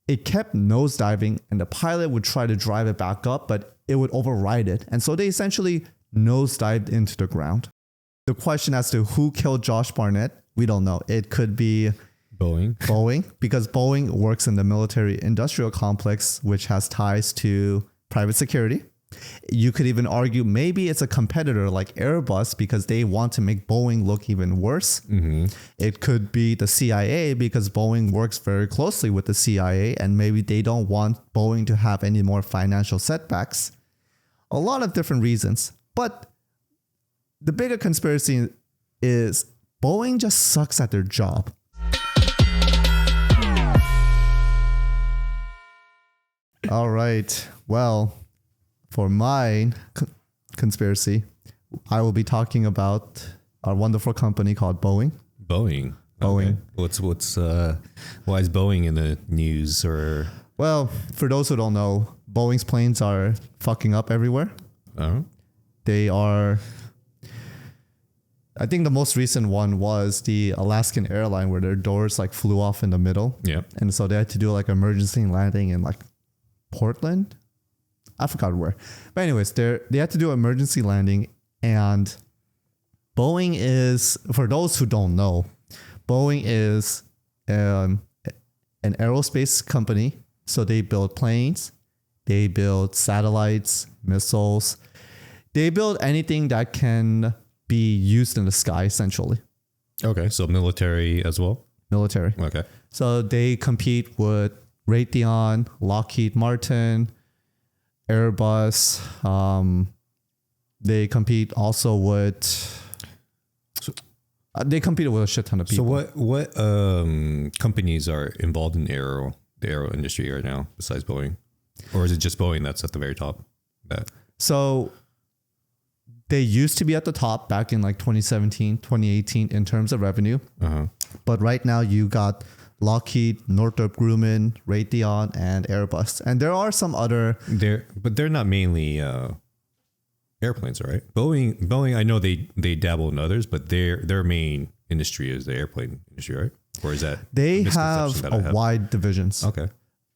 it kept nosediving, and the pilot would try to drive it back up, but it would override it. And so they essentially nosedived into the ground. The question as to who killed Josh Barnett, we don't know. It could be Boeing, because Boeing works in the military industrial complex, which has ties to private security. You could even argue maybe it's a competitor like Airbus because they want to make Boeing look even worse. Mm-hmm. It could be the CIA because Boeing works very closely with the CIA and maybe they don't want Boeing to have any more financial setbacks. A lot of different reasons. But the bigger conspiracy is Boeing just sucks at their job. All right. Well, for my conspiracy, I will be talking about our wonderful company called Boeing. Boeing. Okay. What's why is Boeing in the news? Or well, for those who don't know, Boeing's planes are fucking up everywhere. They are. I think the most recent one was the Alaskan airline where their doors like flew off in the middle. Yeah. And so they had to do like emergency landing in like Portland. I forgot where. But anyways, they had to do emergency landing, and Boeing is, for those who don't know, Boeing is an aerospace company. So they build planes, they build satellites, missiles. They build anything that can be used in the sky, essentially. Okay, so military as well? Military. Okay. So they compete with Raytheon, Lockheed Martin, Airbus. They compete also with... they competed with a shit ton of people. So what companies are involved in the aero industry right now besides Boeing? Or is it just Boeing that's at the very top? So they used to be at the top back in like 2017, 2018 in terms of revenue. Uh-huh. But right now you got Lockheed, Northrop Grumman, Raytheon, and Airbus. And there are some other... But they're not mainly airplanes, right? Boeing, I know they dabble in others, but their main industry is the airplane industry, right? Or is that... They have wide divisions. Okay.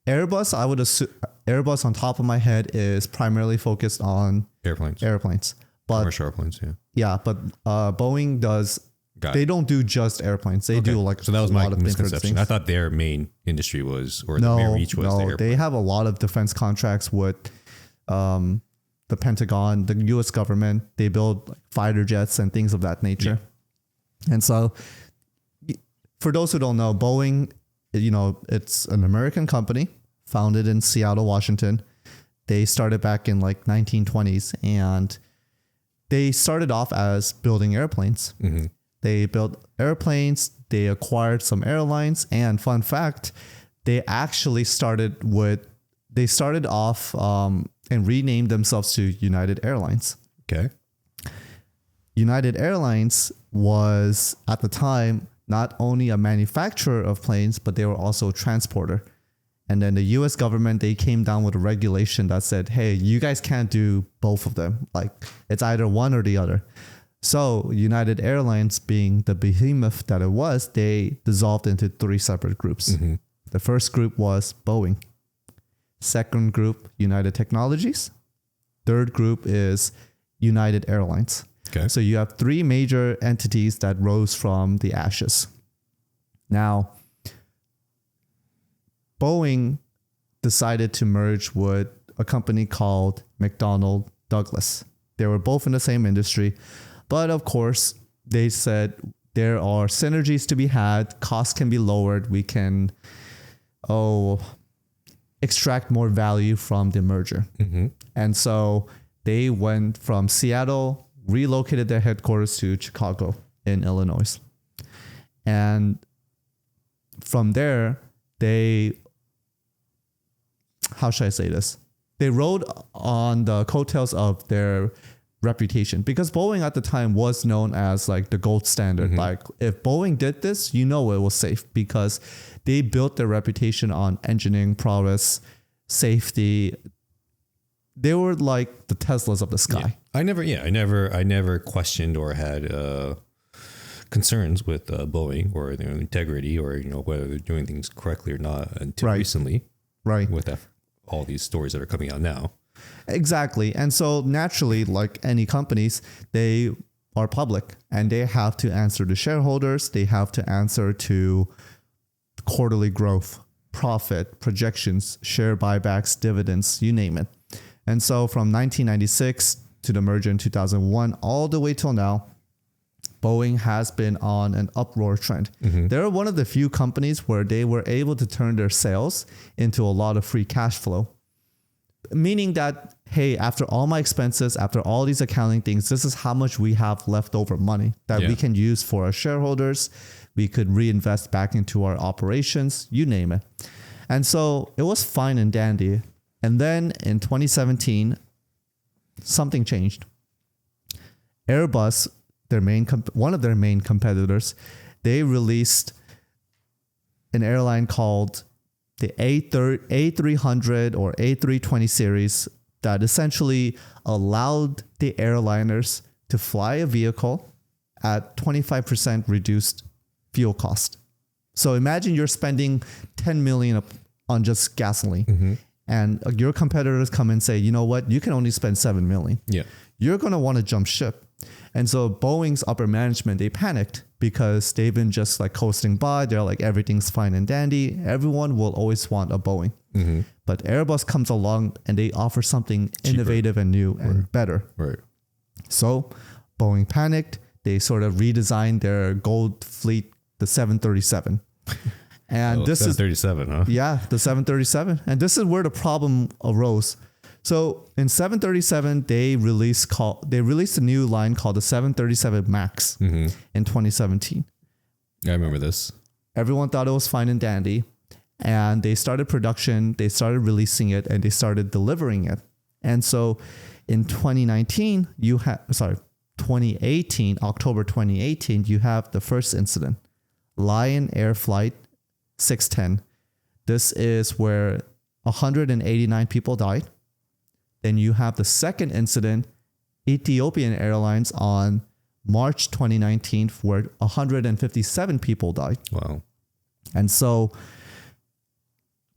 Airbus, I would assume... Airbus on top of my head is primarily focused on... Airplanes. But, commercial airplanes, yeah. Yeah, but Boeing does... They don't do just airplanes. They do like so that was my misconception. things. I thought their main industry was, or the main reach was the airplane. They have a lot of defense contracts with the Pentagon, the U.S. government. They build like fighter jets and things of that nature. Yeah. And so, for those who don't know, Boeing, it's an American company founded in Seattle, Washington. They started back in like 1920s, and they started off as building airplanes. Mm-hmm. They built airplanes, they acquired some airlines, and fun fact, they actually started off and renamed themselves to United Airlines. Okay. United Airlines was, at the time, not only a manufacturer of planes, but they were also a transporter. And then the US government, they came down with a regulation that said, hey, you guys can't do both of them. Like, it's either one or the other. So United Airlines, being the behemoth that it was, they dissolved into 3 separate groups. Mm-hmm. The first group was Boeing. Second group, United Technologies. Third group is United Airlines. Okay. So you have 3 major entities that rose from the ashes. Now, Boeing decided to merge with a company called McDonnell Douglas. They were both in the same industry. But of course, they said there are synergies to be had. Costs can be lowered. We can extract more value from the merger. Mm-hmm. And so they went from Seattle, relocated their headquarters to Chicago in Illinois. And from there, how should I say this? They rode on the coattails of their reputation, because Boeing at the time was known as like the gold standard. Mm-hmm. Like, if Boeing did this, it was safe, because they built their reputation on engineering prowess, safety. They were like the Teslas of the sky. Yeah. I never questioned or had concerns with Boeing or their integrity or whether they're doing things correctly or not until recently. Right. With all these stories that are coming out now. Exactly. And so naturally, like any companies, they are public and they have to answer to shareholders. They have to answer to quarterly growth, profit, projections, share buybacks, dividends, you name it. And so from 1996 to the merger in 2001, all the way till now, Boeing has been on an uproar trend. They're one of the few companies where they were able to turn their sales into a lot of free cash flow. Meaning that, hey, after all my expenses, after all these accounting things, this is how much we have leftover money that we can use for our shareholders. We could reinvest back into our operations, you name it. And so it was fine and dandy. And then in 2017, something changed. Airbus, one of their main competitors, they released an airline called the A300 or A320 series that essentially allowed the airliners to fly a vehicle at 25% reduced fuel cost. So imagine you're spending $10 million on just gasoline, and your competitors come and say, you know what, you can only spend $7 million. Yeah. You're going to want to jump ship. And so Boeing's upper management, they panicked because they've been just like coasting by. They're like, everything's fine and dandy. Everyone will always want a Boeing. But Airbus comes along and they offer something innovative and new and better. Right. So Boeing panicked. They sort of redesigned their gold fleet, the 737. And this 737, huh? Yeah, the 737. And this is where the problem arose. So in 737, they released a new line called the 737 MAX in 2017. I remember this. Everyone thought it was fine and dandy. And they started production, they started releasing it, and they started delivering it. And so in 2018, October 2018, you have the first incident, Lion Air Flight 610. This is where 189 people died. Then you have the second incident, Ethiopian Airlines on March 2019, where 157 people died. Wow. And so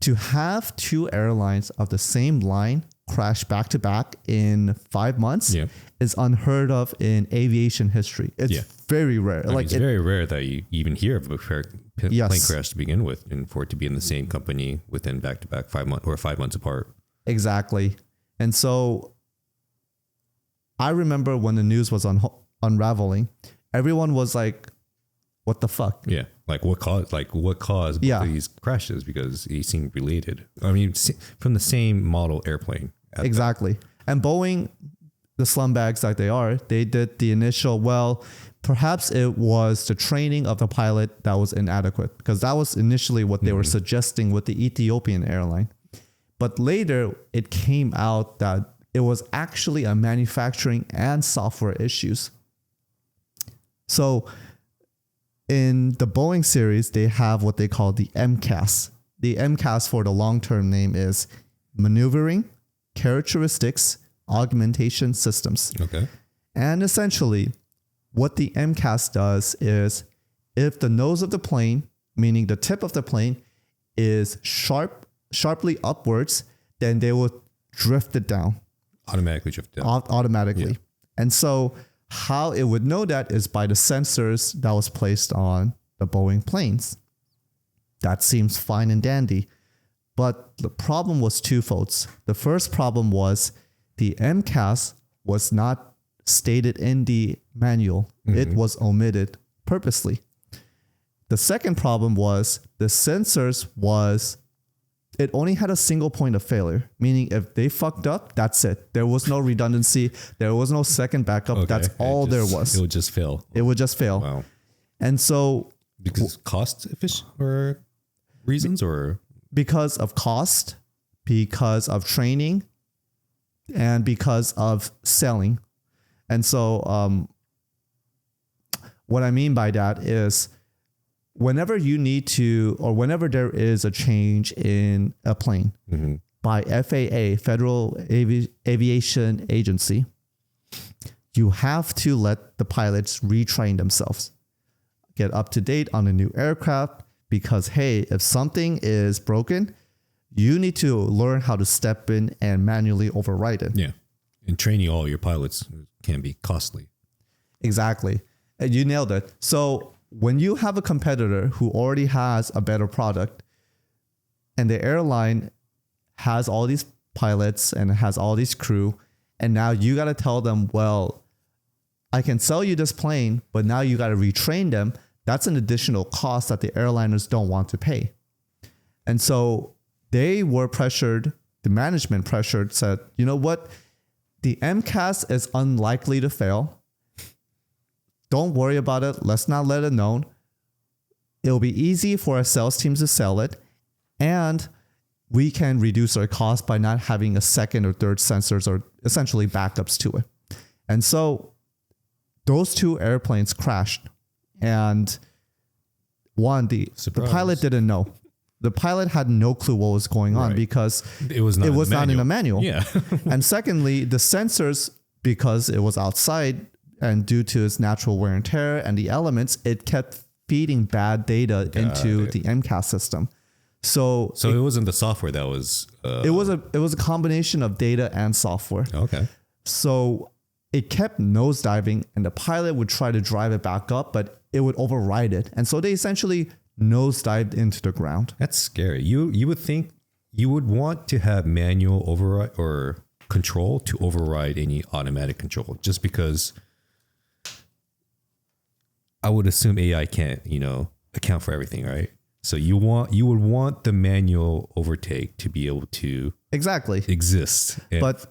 to have two airlines of the same line crash back to back in 5 months is unheard of in aviation history. It's very rare. It's very rare that you even hear of a plane crash to begin with, and for it to be in the same company within back to back 5 months or 5 months apart. Exactly. And so I remember when the news was unraveling, everyone was like, what the fuck? Yeah. Like what caused both of these crashes, because they seem related. I mean, from the same model airplane. Exactly. And Boeing, the slumbags that they are, they did the initial, perhaps it was the training of the pilot that was inadequate, because that was initially what they were suggesting with the Ethiopian airline. But later, it came out that it was actually a manufacturing and software issues. So in the Boeing series, they have what they call the MCAS. The MCAS for the long-term name is Maneuvering, Characteristics, Augmentation Systems. Okay. And essentially, what the MCAS does is if the nose of the plane, meaning the tip of the plane, is sharply upwards, then they will drift it down. Automatically drift down. Automatically. Yeah. And so how it would know that is by the sensors that was placed on the Boeing planes. That seems fine and dandy. But the problem was twofold. The first problem was the MCAS was not stated in the manual. It was omitted purposely. The second problem was the sensors it only had a single point of failure, meaning if they fucked up, that's it. There was no redundancy. There was no second backup. Okay. That's all there was. It would just fail. It would just fail. Wow. And so because cost efficient or reasons, or because of cost, because of training, and because of selling. And so what I mean by that is whenever you need to, or whenever there is a change in a plane by FAA, Federal Aviation Agency, you have to let the pilots retrain themselves, get up to date on a new aircraft, because, hey, if something is broken, you need to learn how to step in and manually override it. Yeah. And training all your pilots can be costly. Exactly. And you nailed it. So when you have a competitor who already has a better product and the airline has all these pilots and has all these crew, and now you got to tell them, well, I can sell you this plane, but now you got to retrain them. That's an additional cost that the airliners don't want to pay. And so they were pressured, the management pressured, said, you know what? The MCAS is unlikely to fail. Don't worry about it. Let's not let it known. It'll be easy for our sales teams to sell it. And we can reduce our cost by not having a second or third sensors or essentially backups to it. And so those two airplanes crashed. And the pilot didn't know. The pilot had no clue what was going on because it was not in a manual. Yeah. And secondly, the sensors, because it was outside and due to its natural wear and tear and the elements, it kept feeding bad data into the MCAS system. So it wasn't the software that was... It was a combination of data and software. Okay. So it kept nosediving and the pilot would try to drive it back up, but it would override it. And so they essentially nosedived into the ground. That's scary. You would think you would want to have manual override or control to override any automatic control, just because I would assume AI can't, account for everything, right? So you would want the manual overtake to be able to exist. But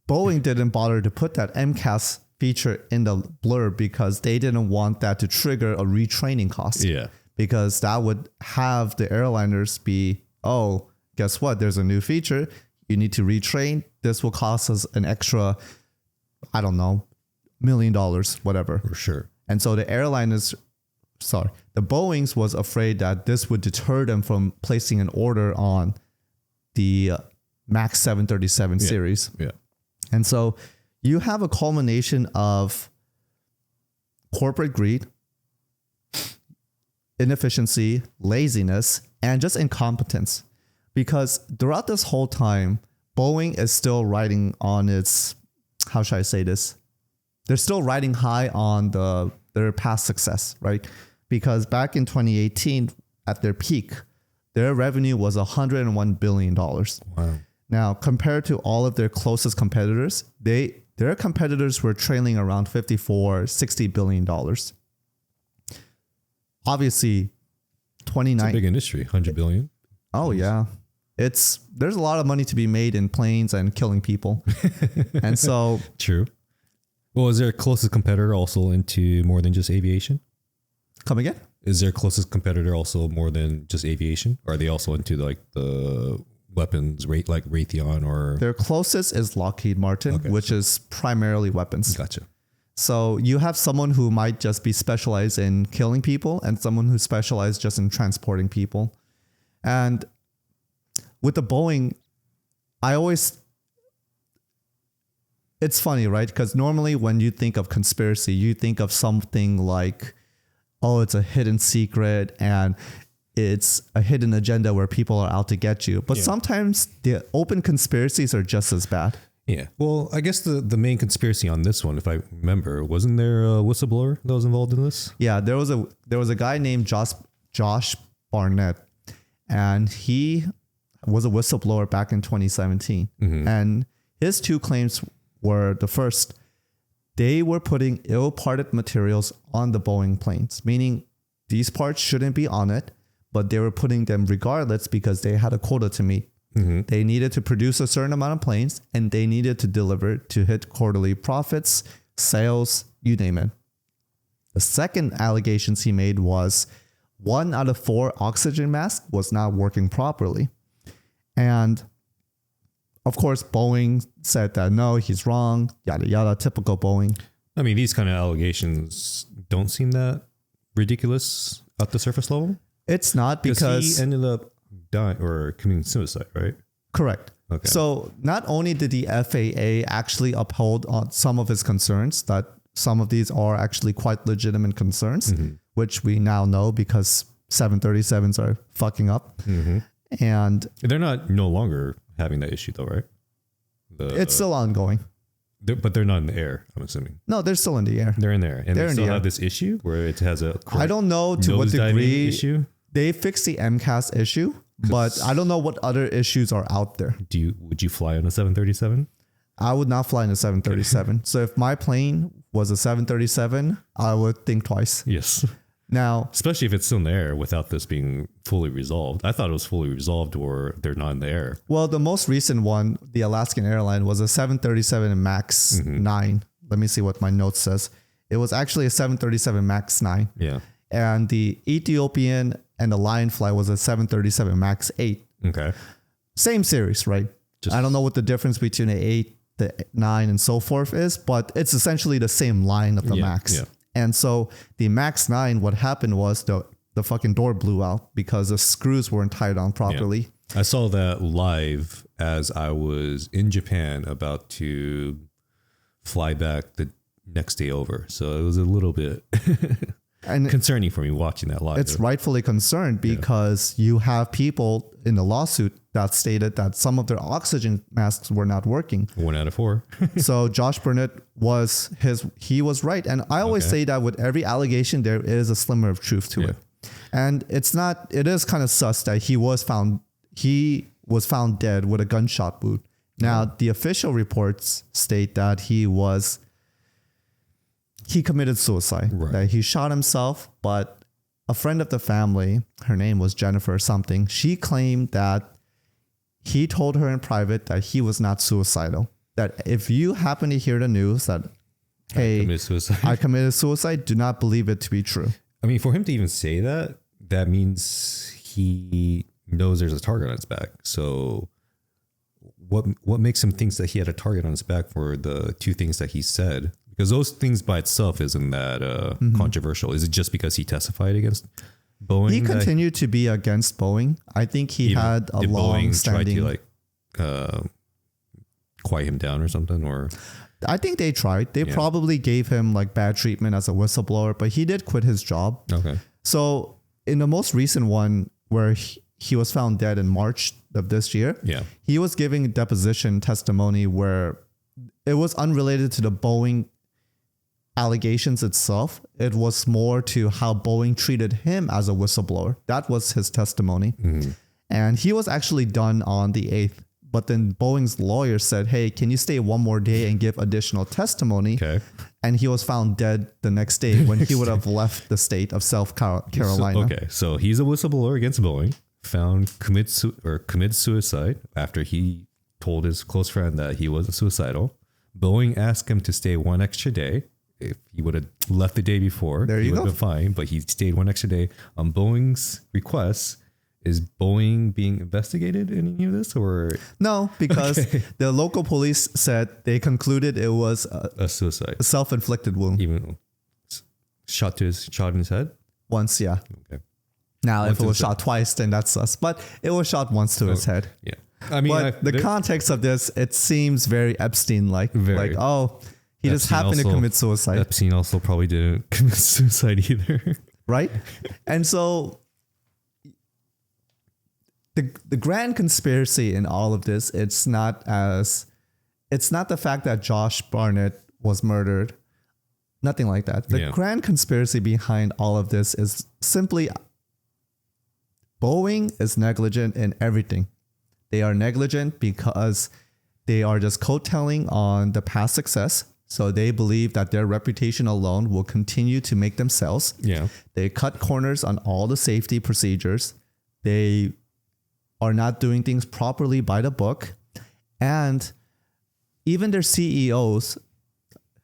Boeing didn't bother to put that MCAS feature in the blurb because they didn't want that to trigger a retraining cost. Yeah. Because that would have the airliners be, oh, guess what? There's a new feature. You need to retrain. This will cost us an extra, I don't know, $1 million, whatever. For sure. And so the Boeings was afraid that this would deter them from placing an order on the MAX 737 series. Yeah. And so you have a culmination of corporate greed, inefficiency, laziness, and just incompetence. Because throughout this whole time, Boeing is still riding on its, how should I say this? They're still riding high on their past success, right? Because back in 2018, at their peak, their revenue was $101 billion. Wow. Now, compared to all of their closest competitors, their competitors were trailing around $54-60 billion. Obviously, 29. It's a big industry, 100 billion. Oh yeah, there's a lot of money to be made in planes and killing people, and so true. Well, is their closest competitor also into more than just aviation? Come again? Is their closest competitor also more than just aviation? Or are they also into like the weapons, like Raytheon or? Their closest is Lockheed Martin, which is primarily weapons. Gotcha. So you have someone who might just be specialized in killing people and someone who specialized just in transporting people. And with the Boeing, it's funny, right? Because normally when you think of conspiracy, you think of something like, oh, it's a hidden secret and it's a hidden agenda where people are out to get you. But sometimes the open conspiracies are just as bad. Yeah. Well, I guess the main conspiracy on this one, if I remember, wasn't there a whistleblower that was involved in this? Yeah, there was a guy named Josh Barnett, and he was a whistleblower back in 2017. Mm-hmm. And his two claims were, the first, they were putting ill-parted materials on the Boeing planes, meaning these parts shouldn't be on it, but they were putting them regardless because they had a quota to meet. Mm-hmm. They needed to produce a certain amount of planes and they needed to deliver to hit quarterly profits, sales, you name it. The second allegations he made was 1 out of 4 oxygen masks was not working properly. And of course, Boeing said that, no, he's wrong, yada, yada, typical Boeing. I mean, these kind of allegations don't seem that ridiculous at the surface level. It's not, because he ended up dying or committing suicide, right? Correct. Okay. So not only did the FAA actually uphold on some of his concerns, that some of these are actually quite legitimate concerns, mm-hmm. which we now know because 737s are fucking up. Mm-hmm. And They're no longer having that issue though, right? it's still ongoing. But they're not in the air, I'm assuming. No, they're still in the air. They're in there. And They're they in still the have air. this issue where it has a I don't know to what nosediving degree issue. they fixed the MCAS issue, but I don't know what other issues are out there. Would you fly on a 737? I would not fly in a 737. So if my plane was a 737, I would think twice. Yes. Now, Especially if it's still in the air without this being fully resolved. I thought it was fully resolved or they're not in the air. well, the most recent one, the Alaskan airline, was a 737 MAX 9. Let me see what my note says. It was actually a 737 MAX 9. Yeah. And the Ethiopian and the Lion flight was a 737 MAX 8. Okay. Same series, right? I don't know what the difference between the 8, the 9, and so forth is, but it's essentially the same line of the MAX. Yeah. And so the MAX 9, what happened was the fucking door blew out because the screws weren't tied on properly. I saw that live as I was in Japan about to fly back the next day over. So it was a little bit And concerning for me watching that live. it's rightfully concerned because you have people in the lawsuit that stated that some of their oxygen masks were not working. 1 out of 4. So Josh Burnett was right. And I always say that with every allegation, there is a slimmer of truth to it. And it is kind of sus that he was found dead with a gunshot wound. Now, the official reports state that he committed suicide, that he shot himself, but a friend of the family, her name was Jennifer something, she claimed that he told her in private that he was not suicidal. That if you happen to hear the news that, hey, I committed suicide, do not believe it to be true. I mean, for him to even say that, that means he knows there's a target on his back. So what makes him think that he had a target on his back for the two things that he said? Because those things by itself isn't that controversial. Is it just because he testified against Boeing? He continued to be against Boeing. I think he had a long-standing... Boeing try to quiet him down or something? Or I think they tried. They probably gave him like bad treatment as a whistleblower, but he did quit his job. Okay. So in the most recent one where he was found dead in March of this year, he was giving deposition testimony where it was unrelated to the Boeing allegations itself. It was more to how Boeing treated him as a whistleblower. That was his testimony. And he was actually done on the 8th. But then Boeing's lawyer said, hey, can you stay one more day and give additional testimony? Okay. And he was found dead the next day when he would have left the state of South Carolina. So he's a whistleblower against Boeing, found committed suicide after he told his close friend that he wasn't suicidal. Boeing asked him to stay one extra day. If he would have left the day before, he would have been fine, but he stayed one extra day on Boeing's request. Is Boeing being investigated in any of this, or no? Because the local police said they concluded it was a suicide, a self-inflicted wound. Even shot in his head once, yeah. Okay. Now, if it was shot twice, then that's sus. But it was shot once to his head. Yeah, I mean, but the context of this, it seems very Epstein-like. Like, oh, he just happened to commit suicide. Epstein also probably didn't commit suicide either, right? And so. The grand conspiracy in all of this, it's not the fact that Josh Barnett was murdered. Nothing like that. The grand conspiracy behind all of this is simply Boeing is negligent in everything. They are negligent because they are just coattaling on the past success. So they believe that their reputation alone will continue to make them sales. Yeah. They cut corners on all the safety procedures. They are not doing things properly by the book. And even their CEOs,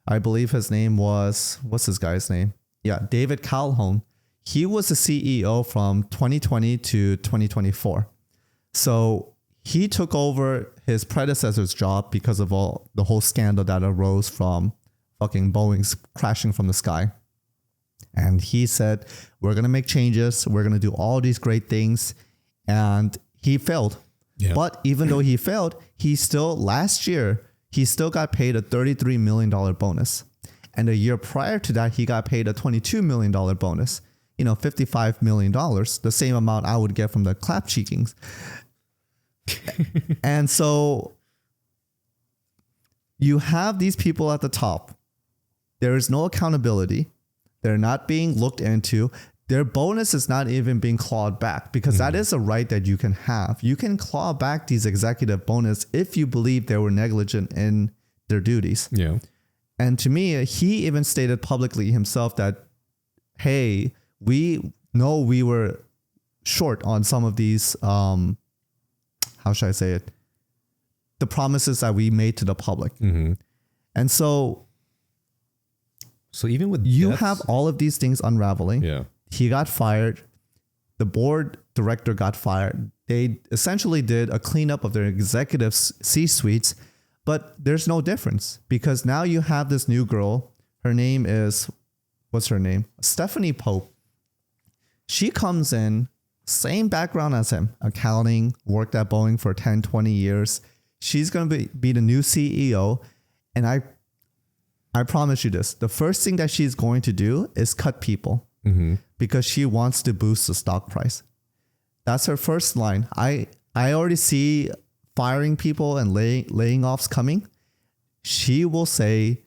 I believe his name was, what's this guy's name? Yeah, David Calhoun. He was the CEO from 2020 to 2024. So he took over his predecessor's job because of the whole scandal that arose from fucking Boeing's crashing from the sky. And he said, we're going to make changes. We're going to do all these great things. And he failed. Yeah. But even though he failed, last year, he still got paid a $33 million bonus. And a year prior to that, he got paid a $22 million bonus. $55 million, the same amount I would get from the clap cheekings. And so you have these people at the top. There is no accountability. They're not being looked into. Their bonus is not even being clawed back, because that is a right that you can have. You can claw back these executive bonus if you believe they were negligent in their duties. Yeah. And to me, he even stated publicly himself that, hey, we know we were short on some of these, how should I say it? The promises that we made to the public. Mm-hmm. And so even with you have all of these things unraveling. Yeah. He got fired. The board director got fired. They essentially did a cleanup of their executive C-suites, but there's no difference, because now you have this new girl. Her name is, what's her name? Stephanie Pope. She comes in, same background as him, accounting, worked at Boeing for 10, 20 years. She's going to be the new CEO. And I promise you this, the first thing that she's going to do is cut people. Mm-hmm. Because she wants to boost the stock price. That's her first line. I already see firing people and laying offs coming. She will say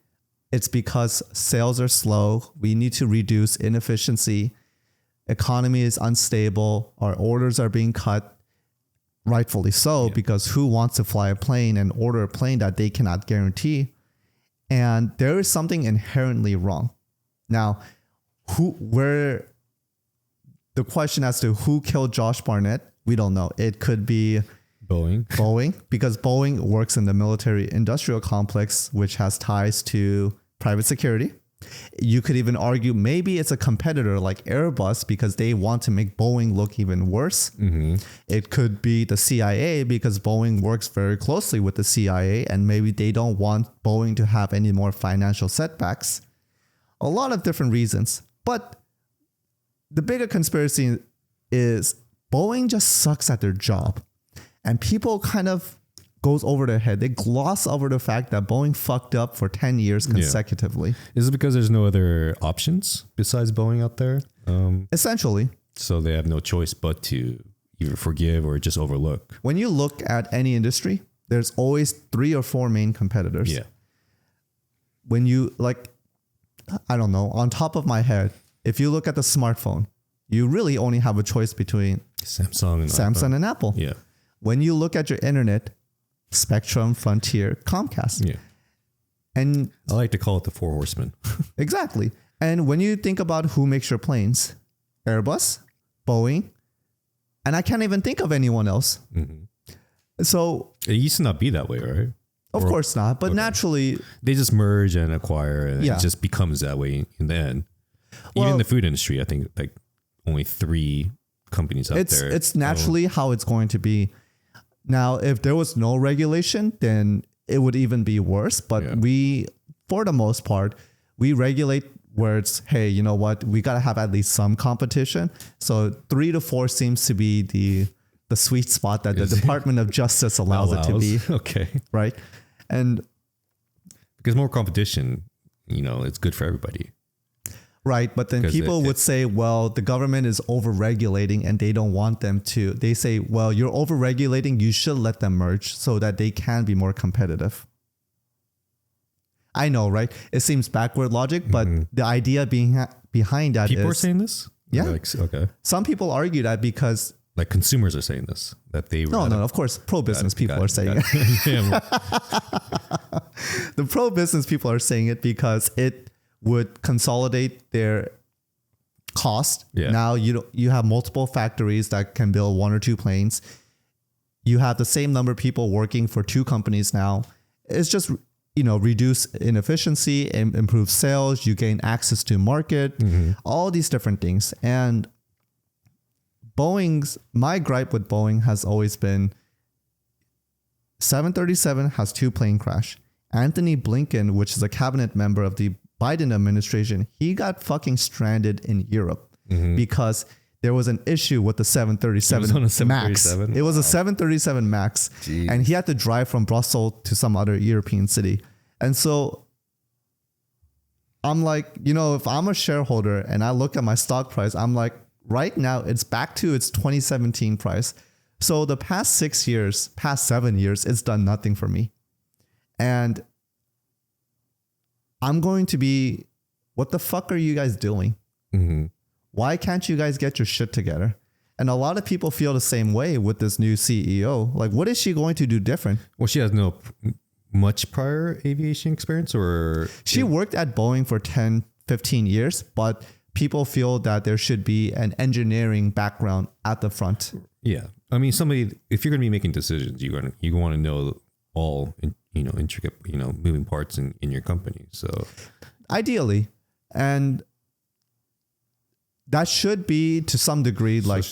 it's because sales are slow. We need to reduce inefficiency. Economy is unstable. Our orders are being cut. Rightfully so, because who wants to fly a plane and order a plane that they cannot guarantee? And there is something inherently wrong. Now, the question as to who killed Josh Barnett, we don't know. It could be Boeing, because Boeing works in the military industrial complex, which has ties to private security. You could even argue maybe it's a competitor like Airbus, because they want to make Boeing look even worse. Mm-hmm. It could be the CIA, because Boeing works very closely with the CIA, and maybe they don't want Boeing to have any more financial setbacks. A lot of different reasons. But the bigger conspiracy is Boeing just sucks at their job, and people kind of goes over their head. They gloss over the fact that Boeing fucked up for 10 years consecutively. Yeah. Is it because there's no other options besides Boeing out there? Essentially. So they have no choice but to either forgive or just overlook. When you look at any industry, there's always 3 or 4 main competitors. Yeah. When you I don't know, on top of my head, if you look at the smartphone, you really only have a choice between Samsung and Apple. Yeah. When you look at your internet, Spectrum, Frontier, Comcast. Yeah. And I like to call it the 4 horsemen. Exactly. And when you think about who makes your planes, Airbus, Boeing, and I can't even think of anyone else. Mm-hmm. So it used to not be that way, right? Of course not. But naturally, they just merge and acquire, and it just becomes that way in the end. Even in the food industry, I think like only 3 companies out there. It's naturally how it's going to be. Now, if there was no regulation, then it would even be worse. But we, for the most part, we regulate where it's, hey, you know what? We got to have at least some competition. So 3 to 4 seems to be the sweet spot that the Department of Justice allows it to be. Okay. Right. And because more competition, it's good for everybody. Right. But then people would say, well, the government is over-regulating and they don't want them to. They say, well, you're over-regulating. You should let them merge so that they can be more competitive. I know, right? It seems backward logic, but the idea behind that people are saying this? Yeah. Okay. Some people argue that because... Like consumers are saying this, that they... No, of course, pro-business people are saying it. The pro-business people are saying it because it would consolidate their cost. Yeah. Now you have multiple factories that can build 1 or 2 planes. You have the same number of people working for 2 companies now. It's just, reduce inefficiency, improve sales, you gain access to market, all these different things. And my gripe with Boeing has always been 737 has 2 plane crash. Anthony Blinken, which is a cabinet member of the Biden administration, he got fucking stranded in Europe because there was an issue with the 737 MAX. It was a 737 MAX. Jeez. And he had to drive from Brussels to some other European city. And so I'm like, if I'm a shareholder and I look at my stock price, I'm like, right now it's back to its 2017 price. So the past 6 years, past 7 years, it's done nothing for me. And I'm going to be, what the fuck are you guys doing? Mm-hmm. Why can't you guys get your shit together? And a lot of people feel the same way with this new CEO. Like, what is she going to do different? Well, she has no much prior aviation experience, or she worked at Boeing for 10, 15 years, but people feel that there should be an engineering background at the front. Yeah. I mean, if you're going to be making decisions, you want to know all, intricate, moving parts in your company. So ideally, and that should be to some degree, like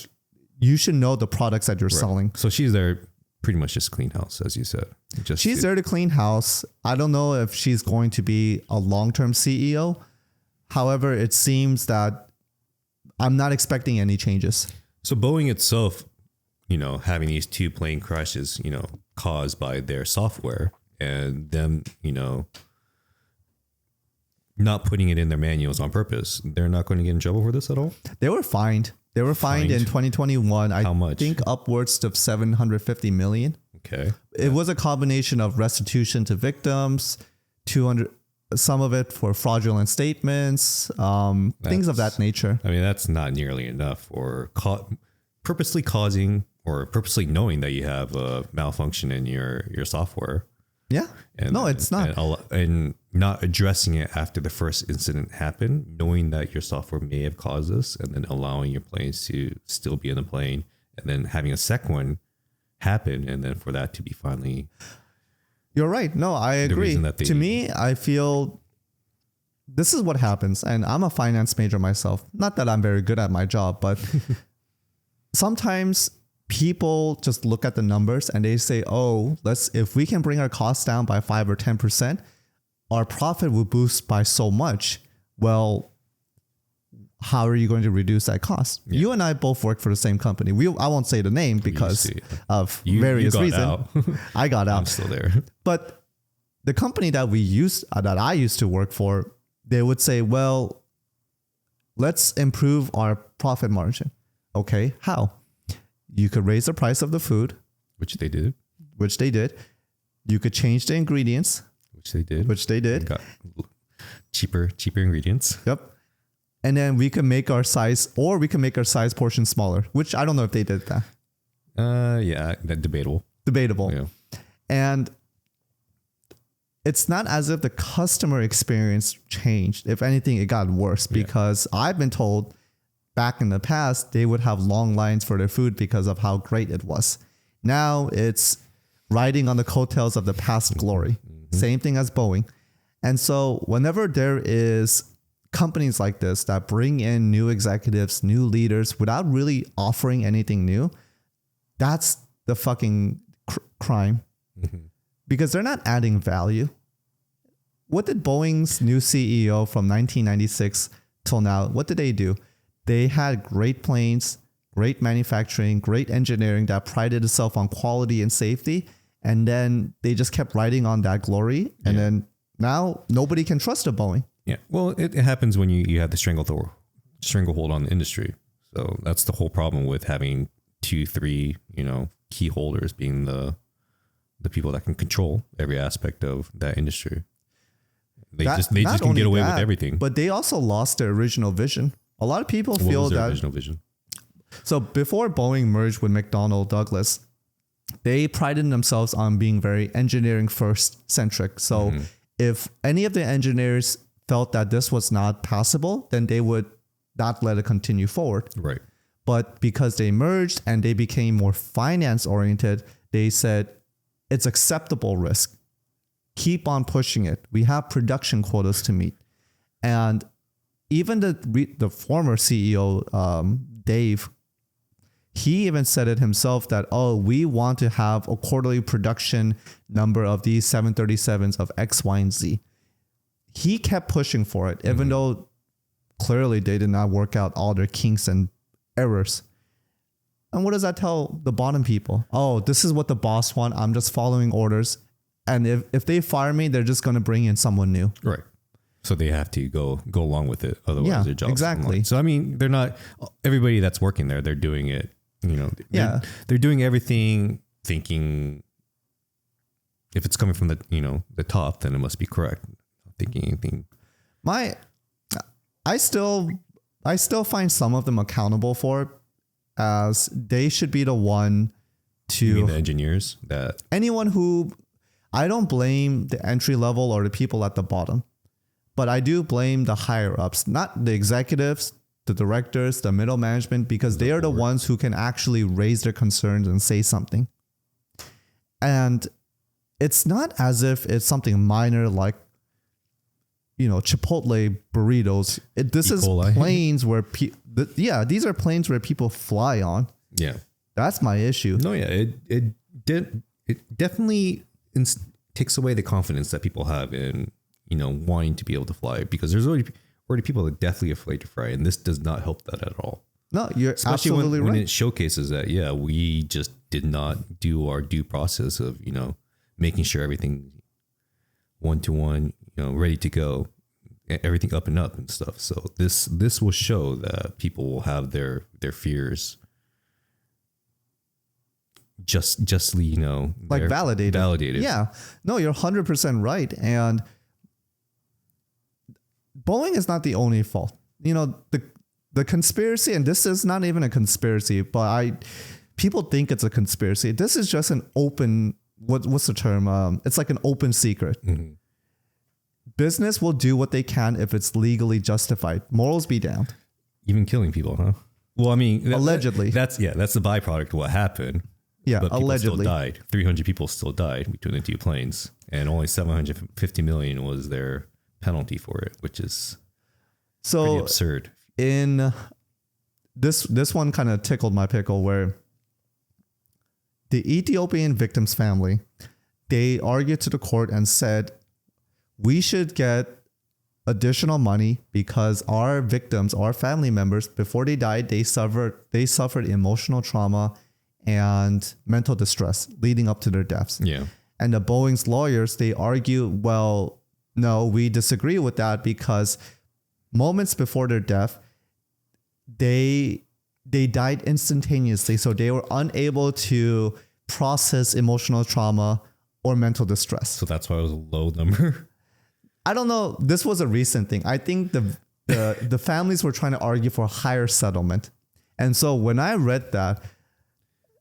you should know the products that you're selling. So she's there pretty much just clean house, as you said. She's there to clean house. I don't know if she's going to be a long-term CEO. However, it seems that I'm not expecting any changes. So Boeing itself, having these 2 plane crashes, caused by their software and them, not putting it in their manuals on purpose, they're not going to get in trouble for this at all? They were fined. They were fined in 2021. How much? I think upwards of 750 million. Okay. It was a combination of restitution to victims, 200, some of it for fraudulent statements, things of that nature. I mean, that's not nearly enough for purposely causing or purposely knowing that you have a malfunction in your software. Yeah. No, it's not. And not addressing it after the first incident happened, knowing that your software may have caused this, and then allowing your planes to still be in the plane, and then having a second one happen, and then for that to be finally. You're right. No, I agree. To me, I feel this is what happens. And I'm a finance major myself. Not that I'm very good at my job, but sometimes people just look at the numbers and they say, oh, if we can bring our costs down by 5 or 10%, our profit will boost by so much. Well, how are you going to reduce that cost? Yeah. You and I both work for the same company. I won't say the name because of various reasons. I got out. I'm still there. But the company that I used to work for, they would say, well, let's improve our profit margin. Okay, how? You could raise the price of the food. Which they did. You could change the ingredients. Which they did. Got cheaper ingredients. Yep. And then we can make our size portion smaller, which I don't know if they did that. Yeah, that debatable. Yeah. And it's not as if the customer experience changed. If anything, it got worse because I've been told back in the past, they would have long lines for their food because of how great it was. Now it's riding on the coattails of the past glory. Mm-hmm. Same thing as Boeing. And so whenever there is companies like this that bring in new executives, new leaders without really offering anything new, that's the fucking crime. Mm-hmm. Because they're not adding value. What did Boeing's new CEO from 1996 till now, what did they do? They had great planes, great manufacturing, great engineering that prided itself on quality and safety. And then they just kept riding on that glory. And then now nobody can trust a Boeing. Yeah. Well, it happens when you have the stranglehold on the industry. So that's the whole problem with having 2, 3, key holders being the people that can control every aspect of that industry. They just can get away with everything. But they also lost their original vision. A lot of people feel that original vision. So before Boeing merged with McDonnell Douglas, they prided themselves on being very engineering first centric. So if any of the engineers felt that this was not possible, then they would not let it continue forward. Right. But because they merged and they became more finance oriented, they said it's acceptable risk. Keep on pushing it. We have production quotas to meet. And even the former CEO, Dave, he even said it himself that, we want to have a quarterly production number of these 737s of X, Y, and Z. He kept pushing for it, even though clearly they did not work out all their kinks and errors. And what does that tell the bottom people? Oh, this is what the boss wants. I'm just following orders. And if they fire me, they're just going to bring in someone new. Right. So they have to go along with it. Otherwise, Yeah, their job's exactly. online. So I mean, they're not everybody that's working there. They're doing it. They're doing everything thinking if it's coming from the top, then it must be correct. Not thinking anything. I still find some of them accountable for it, as they should be the one to. You mean the engineers that anyone who. I don't blame the entry level or the people at the bottom, but I do blame the higher ups, not the executives, the directors, the middle management, because they are the ones who can actually raise their concerns and say something. And it's not as if it's something minor like, Chipotle burritos. This is planes where these are planes where people fly on. Yeah. That's my issue. No, yeah. It definitely takes away the confidence that people have in, wanting to be able to fly, because there's already people that are deathly afraid to fly. And this does not help that at all. No, you're especially absolutely right. When it showcases that, we just did not do our due process of, making sure everything 1-to-1, ready to go, everything up and up and stuff. So this will show that people will have their fears justly, like validated. Yeah. No, you're 100% right. And Boeing is not the only fault. The conspiracy, and this is not even a conspiracy, but people think it's a conspiracy. This is just an open, what's the term? It's like an open secret. Mm-hmm. Business will do what they can if it's legally justified. Morals be damned. Even killing people, huh? Well, I mean, allegedly. That's the byproduct of what happened. Yeah, but people allegedly. Still died. 300 people still died between the two planes, and only 750 million was their penalty for it, which is pretty absurd. In this one kind of tickled my pickle, where the Ethiopian victim's family, they argued to the court and said, we should get additional money because our victims, our family members, before they died, they suffered emotional trauma and mental distress leading up to their deaths. Yeah. And the Boeing's lawyers, they argue, well, no, we disagree with that, because moments before their death, they died instantaneously. So they were unable to process emotional trauma or mental distress. So that's why it was a low number. I don't know. This was a recent thing. I think the families were trying to argue for a higher settlement. And so when I read that,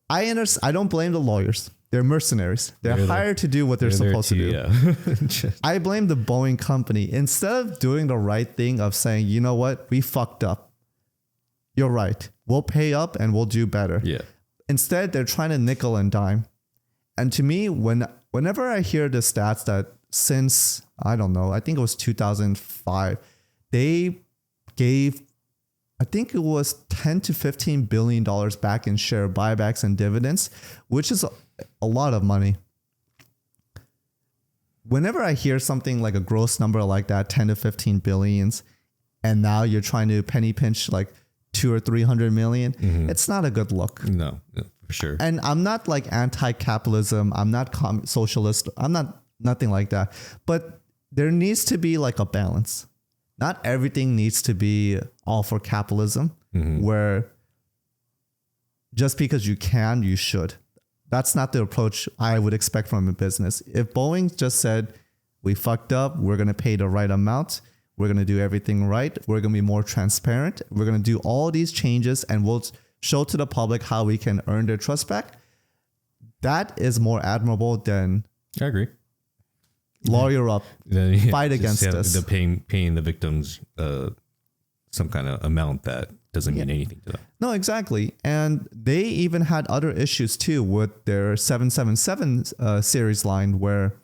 I don't blame the lawyers. They're mercenaries. They're hired to do what they're supposed to do. Yeah. I blame the Boeing company. Instead of doing the right thing of saying, you know what, we fucked up. You're right. We'll pay up and we'll do better. Yeah. Instead, they're trying to nickel and dime. And to me, whenever I hear the stats that since, I don't know, I think it was 2005, they gave, I think it was $10 to $15 billion back in share buybacks and dividends, which is a lot of money. Whenever I hear something like a gross number like that, 10 to 15 billions, and now you're trying to penny pinch like 200 or 300 million, it's not a good look. No, for sure. And I'm not like anti-capitalism. I'm not socialist. I'm not nothing like that. But there needs to be like a balance. Not everything needs to be all for capitalism, where just because you can, you should. That's not the approach I would expect from a business. If Boeing just said, we fucked up, we're going to pay the right amount, we're going to do everything right, we're going to be more transparent, we're going to do all these changes, and we'll show to the public how we can earn their trust back, that is more admirable than I agree. Lawyer up, fight against us. The paying the victims some kind of amount that doesn't mean anything to them. No, exactly. And they even had other issues too with their 777 series line, where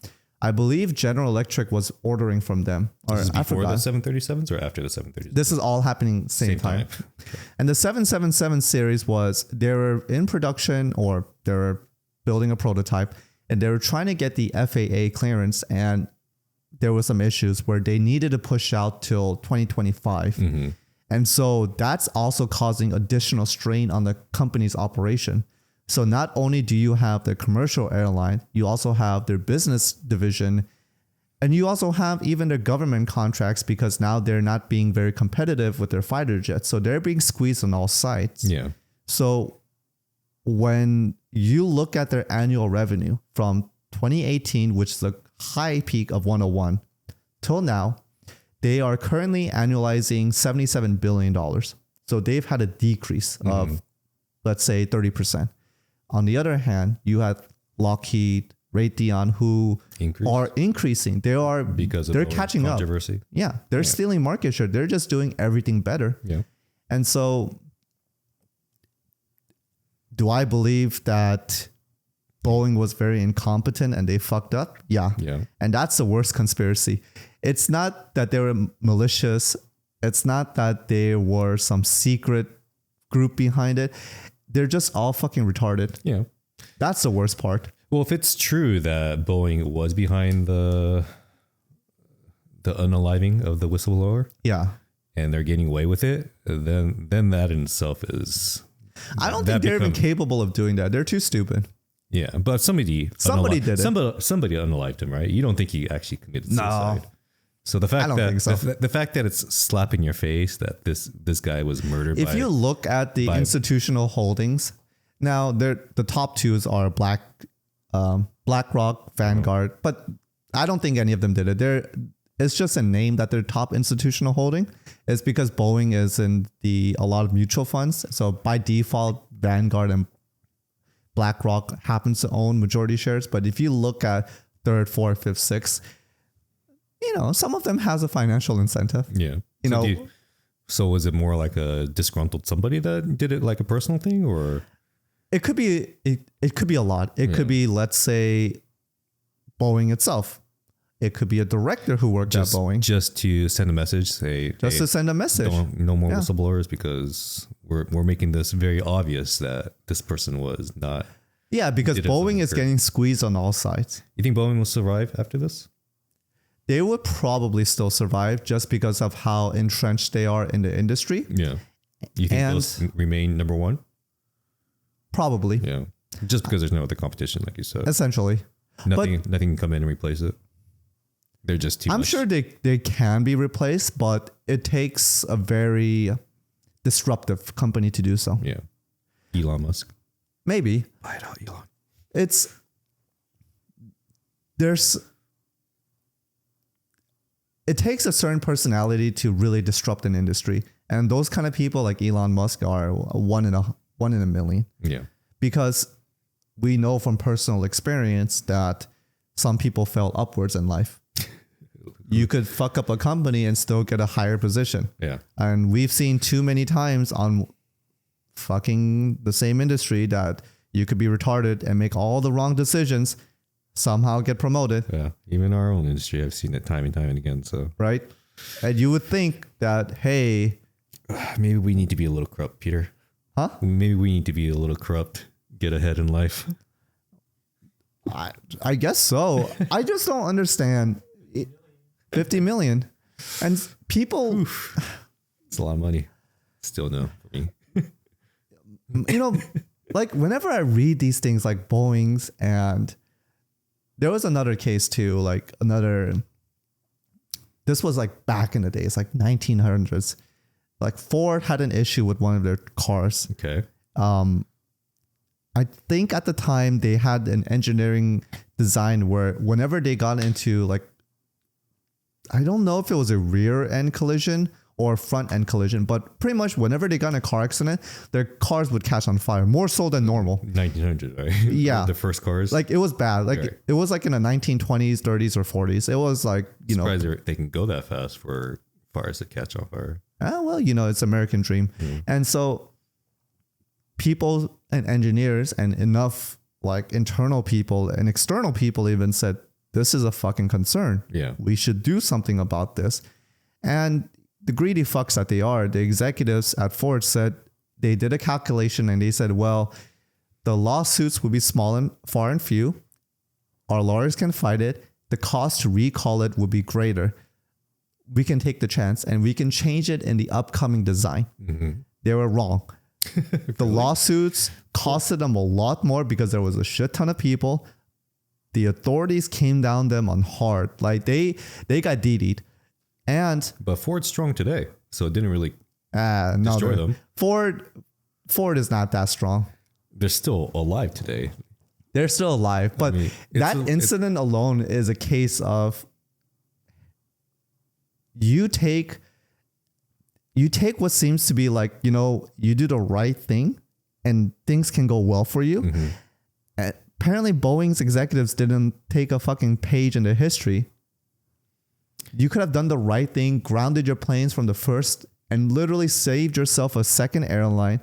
I believe General Electric was ordering from them. This is before the 737s or after the 737s? This is all happening same time. Okay. And the 777 series they were in production, or they were building a prototype, and they were trying to get the FAA clearance, and there were some issues where they needed to push out till 2025. And so that's also causing additional strain on the company's operation. So not only do you have the commercial airline, you also have their business division And you also have even the government contracts because now they're not being very competitive with their fighter jets. So they're being squeezed on all sides. Yeah. So when you look at their annual revenue from 2018, which is a high peak of 101, till now, they are currently annualizing $77 billion. So they've had a decrease of, let's say, 30%. On the other hand, you have Lockheed, Raytheon, who are increasing. They're catching controversy. up. Yeah, they're stealing market share. They're just doing everything better. Yeah. And so, do I believe that Boeing was very incompetent and they fucked up? Yeah. Yeah. And that's the worst conspiracy. It's not that they were malicious. It's not that there were some secret group behind it. They're just all fucking retarded. Yeah. That's the worst part. Well, if it's true that Boeing was behind the unaliving of the whistleblower, Yeah. and they're getting away with it, then that in itself is. I don't think they're even capable of doing that. They're too stupid. Yeah, but somebody did it. Somebody unalived him, right? You don't think he actually committed suicide? No. So the fact I don't think so. the fact that it's slap in your face that this guy was murdered. If you look at the institutional holdings, now the top twos are BlackRock, Vanguard, but I don't think any of them did it. It's just a name that their top institutional holding is because Boeing is in a lot of mutual funds. So by default, Vanguard and BlackRock happens to own majority shares. But if you look at third, fourth, fifth, sixth, some of them has a financial incentive. Yeah. So was it more like a disgruntled somebody that did it like a personal thing, or? It could be it could be a lot. It could be, let's say, Boeing itself. It could be a director who worked at Boeing. Just to send a message, say to send a message. No more whistleblowers because we're making this very obvious that this person was not. Yeah, because Boeing is getting squeezed on all sides. You think Boeing will survive after this? They would probably still survive just because of how entrenched they are in the industry. Yeah. You think they'll remain number one? Probably. Yeah. Just because there's no other competition, like you said. Essentially. Nothing can come in and replace it. They're just too much. I'm sure they can be replaced, but it takes a very disruptive company to do so. Yeah. Elon Musk. Maybe. Buy it out, Elon. It takes a certain personality to really disrupt an industry. And those kind of people like Elon Musk are one in a million. Yeah. Because we know from personal experience that some people fell upwards in life. You could fuck up a company and still get a higher position. Yeah. And we've seen too many times on fucking the same industry that you could be retarded and make all the wrong decisions, somehow get promoted. Yeah. Even our own industry, I've seen it time and time and again. So right. And you would think that, hey, maybe we need to be a little corrupt, Peter. Huh? Maybe we need to be a little corrupt, get ahead in life. I guess so. I just don't understand. 50 million. And people... It's a lot of money. Still no for me. Like whenever I read these things like Boeing's, and there was another case too, this was like back in the days, like 1900s. Like Ford had an issue with one of their cars. Okay. I think at the time they had an engineering design where whenever they got into I don't know if it was a rear end collision or front end collision, but pretty much whenever they got in a car accident, their cars would catch on fire more so than normal. 1900, right? Yeah. The first cars. It was bad. It was in the 1920s, 30s or 40s. It was surprised they can go that fast for fires that catch on fire. It's American dream. And so people and engineers and enough internal people and external people even said, this is a fucking concern. Yeah. We should do something about this. And the greedy fucks that they are, the executives at Ford said they did a calculation and they said, well, the lawsuits will be small and far and few. Our lawyers can fight it. The cost to recall it will be greater. We can take the chance and we can change it in the upcoming design. Mm-hmm. They were wrong. The lawsuits costed them a lot more because there was a shit ton of people. the authorities came down them on hard. Like they got DD'd. But Ford's strong today, so it didn't really destroy them. Ford is not that strong. They're still alive today. They're still alive, but that incident alone is a case of you take what seems to be like, you do the right thing and things can go well for you. Mm-hmm. Apparently Boeing's executives didn't take a fucking page in their history. You could have done the right thing, grounded your planes from the first, and literally saved yourself a second airline,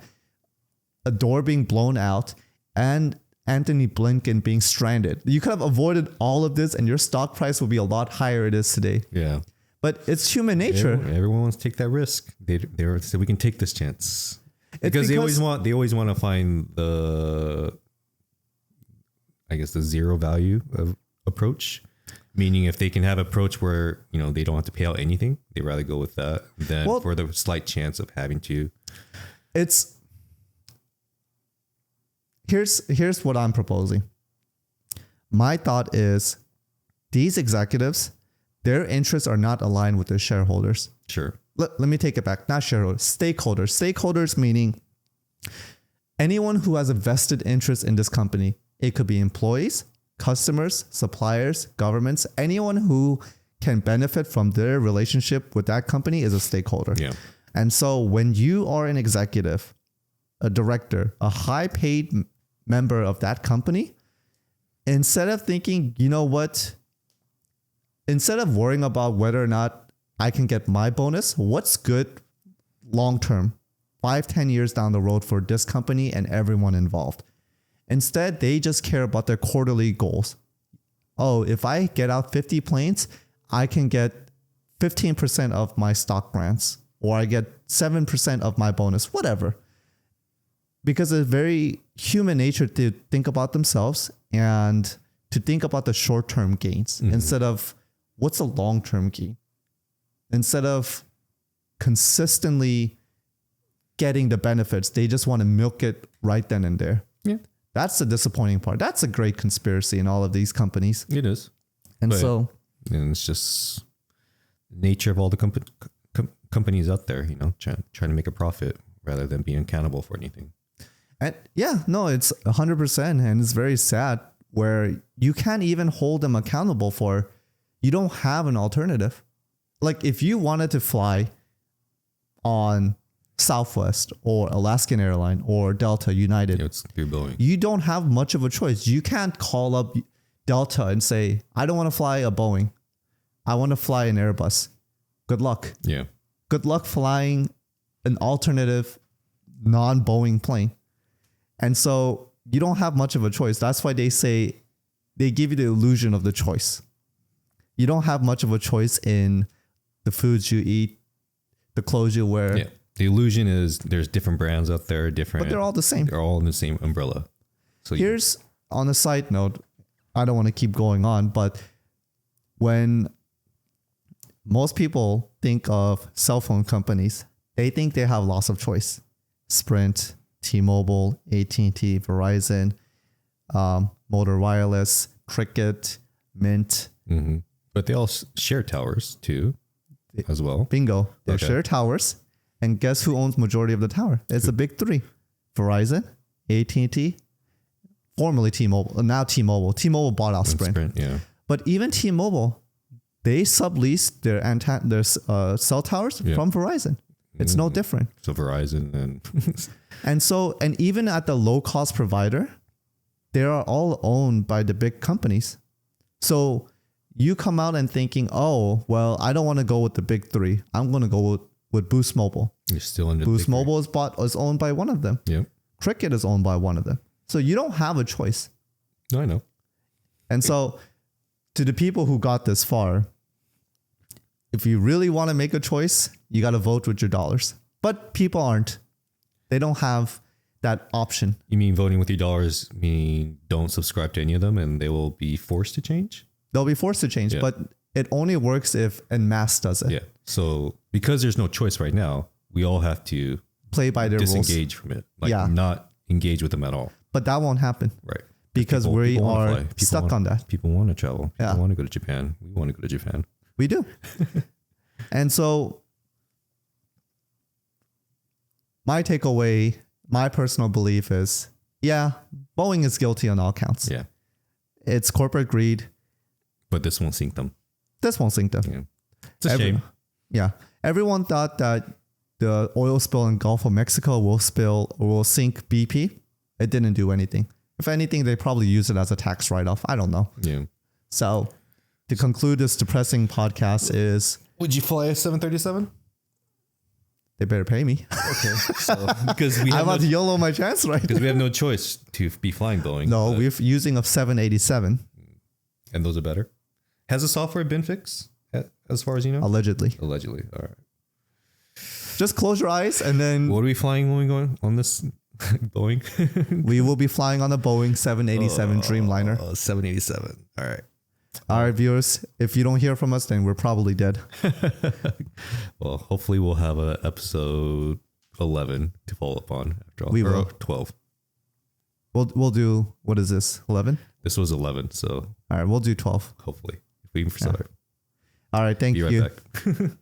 a door being blown out, and Anthony Blinken being stranded. You could have avoided all of this and your stock price would be a lot higher it is today. Yeah. But it's human nature. Everyone wants to take that risk. They said we can take this chance. Because they always want to find the zero value of approach. Meaning if they can have approach where, they don't have to pay out anything, they'd rather go with that than for the slight chance of having to. Here's what I'm proposing. My thought is these executives, their interests are not aligned with their shareholders. Sure. Let me take it back. Not shareholders, stakeholders. Stakeholders meaning anyone who has a vested interest in this company. It could be employees, customers, suppliers, governments, anyone who can benefit from their relationship with that company is a stakeholder. Yeah. And so when you are an executive, a director, a high paid member of that company, instead of thinking, instead of worrying about whether or not I can get my bonus, what's good long term, 5-10 years down the road for this company and everyone involved. Instead, they just care about their quarterly goals. Oh, if I get out 50 planes, I can get 15% of my stock grants, or I get 7% of my bonus, whatever. Because it's very human nature to think about themselves and to think about the short-term gains instead of what's a long-term gain. Instead of consistently getting the benefits, they just want to milk it right then and there. Yeah. That's the disappointing part. That's a great conspiracy in all of these companies. It is. And it's just nature of all the companies out there, trying to make a profit rather than being accountable for anything. And it's 100%. And it's very sad where you can't even hold them accountable for, you don't have an alternative. Like if you wanted to fly on Southwest or Alaskan Airline or Delta, United, it's through Boeing. You don't have much of a choice. You can't call up Delta and say, I don't want to fly a Boeing. I want to fly an Airbus. Good luck. Yeah. Good luck flying an alternative non-Boeing plane. And so you don't have much of a choice. That's why they say they give you the illusion of the choice. You don't have much of a choice in the foods you eat, the clothes you wear. Yeah. The illusion is there's different brands out there, but they're all the same. They're all in the same umbrella. So here's on a side note, I don't want to keep going on, but when most people think of cell phone companies, they think they have lots of choice. Sprint, T-Mobile, AT&T, Verizon, Motor Wireless, Cricket, Mint. Mm-hmm. But they all share towers too, as well. Bingo. They share towers. And guess who owns majority of the tower? It's the big three. Verizon, AT&T, formerly T-Mobile, now T-Mobile. T-Mobile bought out Sprint. Yeah. But even T-Mobile, they sublease their cell towers from Verizon. It's no different. So Verizon and even at the low cost provider, they are all owned by the big companies. So you come out and thinking, oh, well, I don't want to go with the big three. I'm going to go with Boost Mobile. You're still under Boost Mobile is owned by one of them. Yeah. Cricket is owned by one of them. So you don't have a choice. No, I know. And so to the people who got this far, if you really want to make a choice, you got to vote with your dollars. But people aren't. They don't have that option. You mean voting with your dollars, meaning don't subscribe to any of them and they will be forced to change? They'll be forced to change, but it only works if en masse does it. Yeah. So because there's no choice right now, we all have to play by their disengage rules. From it. Not engage with them at all. But that won't happen. Right. because we are stuck on that. People want to travel. People Yeah. want to go to Japan. We want to go to Japan. We do. And so my takeaway, my personal belief is, yeah, Boeing is guilty on all counts. Yeah. It's corporate greed. But this won't sink them. This won't sink them. Yeah. It's a shame. Yeah. Everyone thought that the oil spill in Gulf of Mexico will sink BP. It didn't do anything. If anything, they probably use it as a tax write-off. I don't know. Yeah. So to conclude this depressing podcast is... Would you fly a 737? They better pay me. Okay. So, because we I have want to YOLO my chance, right? because we have no choice to be flying Boeing. No, we're using a 787. And those are better. Has the software been fixed as far as you know? Allegedly. Allegedly. All right. Just close your eyes and then What are we flying when we going on this Boeing? we will be flying on a Boeing 787 Dreamliner. 787. All right. All right, viewers, if you don't hear from us, then we're probably dead. Well, hopefully we'll have a episode 11 to follow up on after all. We Or will. 12. We'll do, what is this, 11? This was 11, so All right, we'll do 12. hopefully if we can survive. All right, thank Be right you. back.